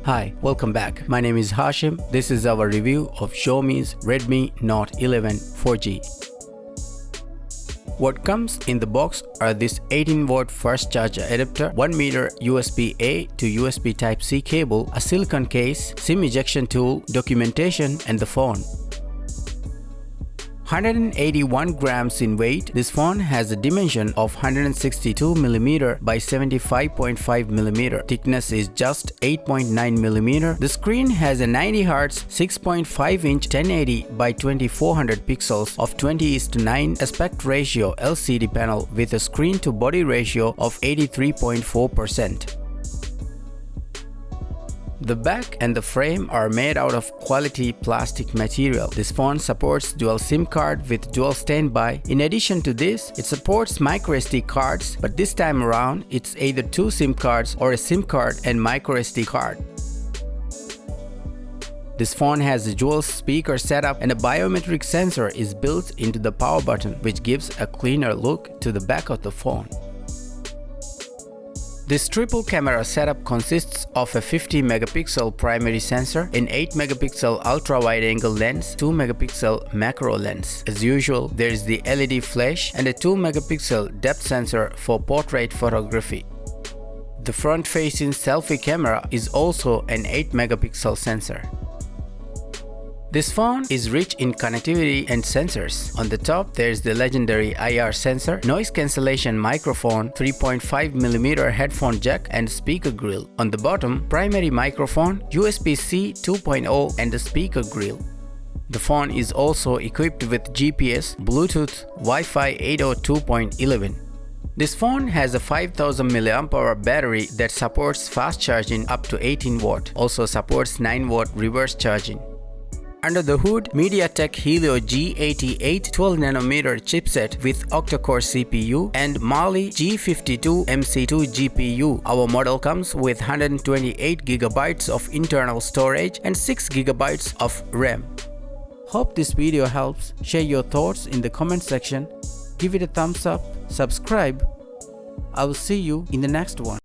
Hi, welcome back. My name is Hashim. This is our review of Xiaomi's Redmi Note 11 4G. What comes in the box are this 18-watt fast charger adapter, 1 meter USB-A to USB Type-C cable, a silicone case, SIM ejection tool, documentation, and the phone. 181 grams in weight, this phone has a dimension of 162mm by 75.5mm. Thickness is just 8.9mm. The screen has a 90Hz 6.5-inch 1080 by 2400 pixels of 20:9 aspect ratio LCD panel with a screen-to-body ratio of 83.4%. The back and the frame are made out of quality plastic material. This phone supports dual SIM card with dual standby. In addition to this, it supports microSD cards, but this time around it's either 2 SIM cards or a SIM card and microSD card. This phone has a dual speaker setup and a biometric sensor is built into the power button, which gives a cleaner look to the back of the phone. This triple camera setup consists of a 50-megapixel primary sensor, an 8-megapixel ultra-wide-angle lens, 2-megapixel macro lens. As usual, there is the LED flash and a 2-megapixel depth sensor for portrait photography. The front-facing selfie camera is also an 8-megapixel sensor. This phone is rich in connectivity and sensors. On the top, there is the legendary IR sensor, noise cancellation microphone, 3.5mm headphone jack and speaker grill. On the bottom, primary microphone, USB-C 2.0 and the speaker grill. The phone is also equipped with GPS, Bluetooth, Wi-Fi 802.11. This phone has a 5000 mAh battery that supports fast charging up to 18 watt. Also supports 9 watt reverse charging. Under the hood, MediaTek Helio G88 12nm chipset with octa-core CPU and Mali G52 MC2 GPU. Our model comes with 128GB of internal storage and 6GB of RAM. Hope this video helps. Share your thoughts in the comment section. Give it a thumbs up. Subscribe. I will see you in the next one.